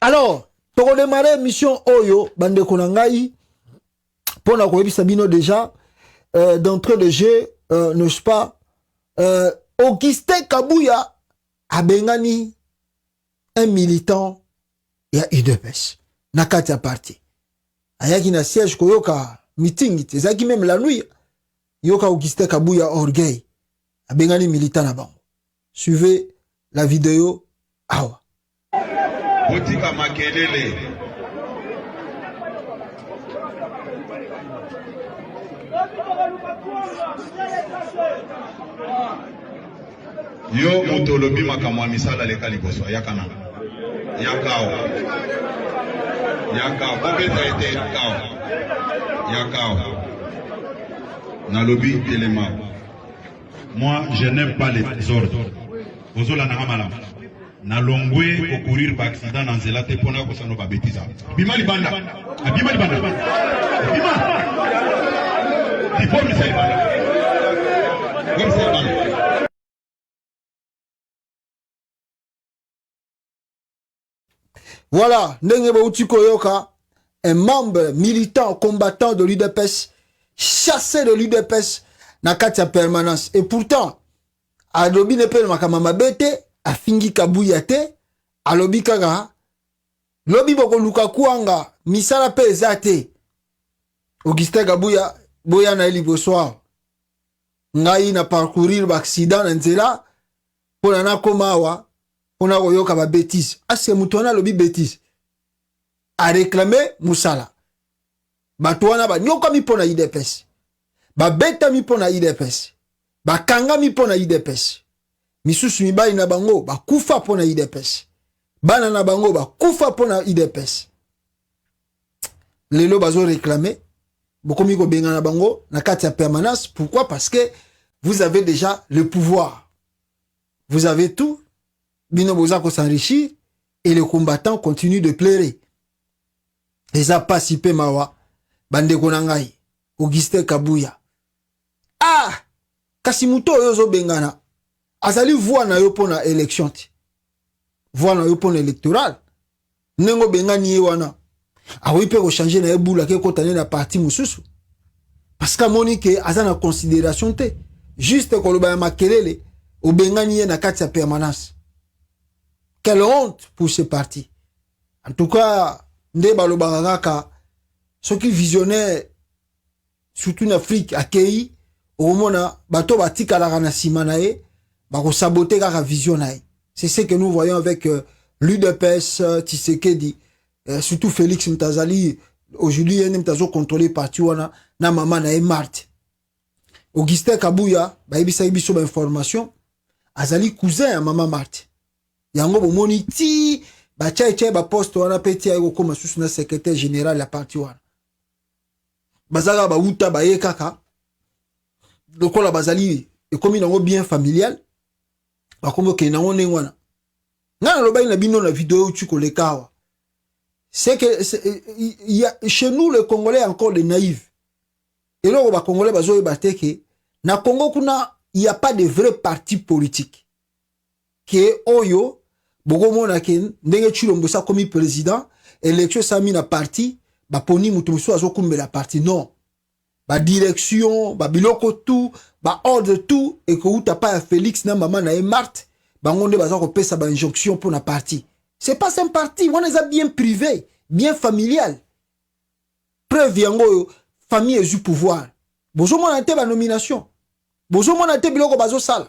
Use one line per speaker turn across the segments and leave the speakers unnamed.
Alors, pour démarrer mission Oyo, bande konangai, pour la Sabino déjà, d'entrée de jeu, n'est-ce pas, Augustin Kabouya a bengani un militant ya UDPS. Nakati a parti. Ayaki na siège koyoka meeting, tezaki même la nuit. Yoka Augustin Kabouya orgueil. A bengani militant na bango. Suivez la vidéo. Awa.
Botika makelele. Yo motolobi makamwa misala leka liboso yakana. Yakao. Yakao. Bobeta ete yakao. Yakao. Nalobi telema. Moi, je n'aime pas les ordres. Ozola nangamalam. Nalongwe kokurir ba accident na nzela te pona ko sano ba betiza. Bima libanda. Bima libanda. Bima. Il faut me faire banda. Comme ça banda.
Voilà, ndenge bauti koyoka, un membre militant combattant de l'UDPS, chassé de l'UDPS na kati ya permanence. Et pourtant, adobi ne pe makamama bete, a fingi Kabouya te, alobi kaka, lobi boko luka kuanga, misala pe ezate. Augustin Kabouya, boya na eli boswa. Ngai na parcourir ba accident na nzela, pona na komawa, pona koyoka ba bêtise. Ase mutona lobi bêtise. A réclamer musala. Batouana ba nyoka mi pona IDPS. Ba beta mi pona IDPS. Ba kanga mi pona IDPS. Misusu mibai na bango ba kufa pona IDPS. Bana na bango ba kufa pona IDPS. Lelo bazo réclamer. Bokomi ko benga na bango na kati ya permanence. Pourquoi? Parce que vous avez déjà le pouvoir. Vous avez tout. Bino bozako s'enrichir et les combattants continuent de pleurer. Les a pas sipé mawa. Bande konangai. Augustin Kabouya. Ah! Kasimuto yozo bengana. Azali voix na yo pona élection. Voix na yo pona électoral. Nengo bengani wana. Awi pe ko changer na ebula ke kotane na parti mususu. Parce que Monique azana considération te. Juste ko loba makelele o bengani na kati ya permanence. Quelle honte pour ce parti. En tout cas, nde baloba kaka ceux qui visionnaient surtout en Afrique accueilli au mona bato batika la na simanae bako saboter kaka vision nae. C'est ce que nous voyons avec l'UDPS Tshisekedi, surtout Félix Mtazali aujourd'hui Mtazo contrôlé parti wana na mama na Marte. Augustin Kabouya ba ibisa ibiso ba information azali cousin ya mama Marte. Yango bomoni ti ba tchai ba poste wana peti ayo koma susu na secrétaire général la parti wana. Bazaka ba uta ba ye kaka. Lokola bazali e komi nango bien familial. Ba komo ke nango nengwana. Ngana loba ina bino na vidéo tu kolekawa. C'est que il y a chez nous les Congolais encore des naïfs. Et là ba Congolais bazo e bateke na Congo kuna il y a pas de vrai parti politique. Que oyo Bogomo na ken ndenge Chilombo sa komi président élection sami na parti ba poni mutu musu azokumbe la parti non ba direction ba biloko tout ba ordre tout et que uta pa Félix na maman na Marte ba ngonde baza ko pesa ba injonction pour na parti c'est pas un parti on est bien privé bien familial preuve yango famille et du pouvoir bozo mona te ba nomination bozo mona te biloko bazo sala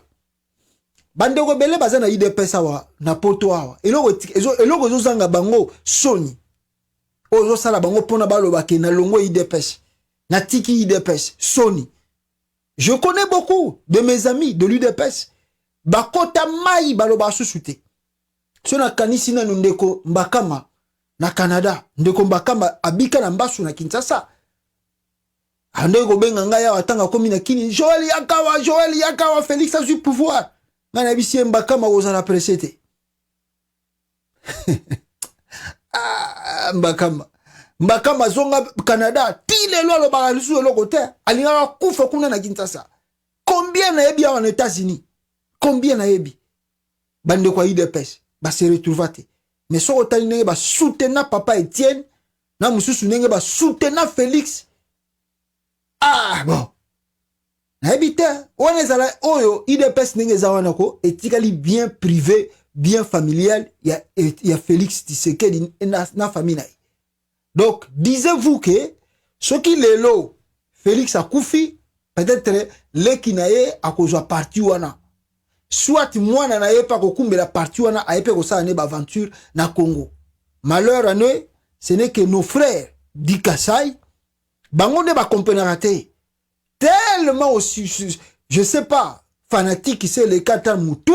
bande ko bele bazana IDPS awa na poto awa eloko zo zanga bango soni ozo sala bango pona baloba ke na longo IDPS na tiki IDPS soni. Je connais beaucoup de mes amis de l'UDPS bakota mai baloba susute sona kanisi na ndeko Mbakama na Canada ndeko Mbakama abika na Mbasu na Kinshasa ande ko benga ngaya watanga komi na kini Joël Yakawa Félix a du pouvoir. Ngana bisi Mbakama ozana presete. Mbakama zonga Canada tile lolo bagalisu loko te alinga kufa kuna na Kinshasa. Combien na yebi en États-Unis? Combien na yebi? Bande kwa IDPS ba se retrouvate. mais so otali ndenge ba soutenir papa Etienne na mususu ndenge ba soutenir Félix. Ah bon, na ebite on ezala oyo IDPS ndenge za wana ko etikali bien privé, bien familial ya Félix Tshisekedi na famille na. Donc disiez-vous que ce qui lelo Félix akufi peut-être leki na ye akozwa parti wana, soit mwana na ye pa kokumbela parti wana ayepe kosala ne ba aventure na Congo. Malheur à nous, ce n'est que nos frères di Kasai bango ne ba comprendre te tellement aussi, je sais pas, fanatique c'est le kata mutu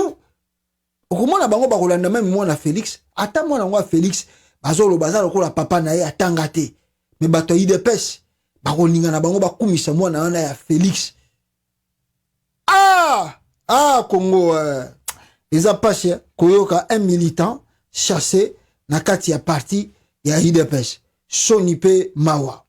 okomona bango ba kolanda même mwana Félix ata mwana ngwa Félix bazolo bazalo ko la papa na ye atanga te, mais bato IDPS bakoninga na bango bakumisa mwana wana ya Félix. Congo les apache koyoka un militant chassé na kati ya parti ya IDPS Sonipe Mawa.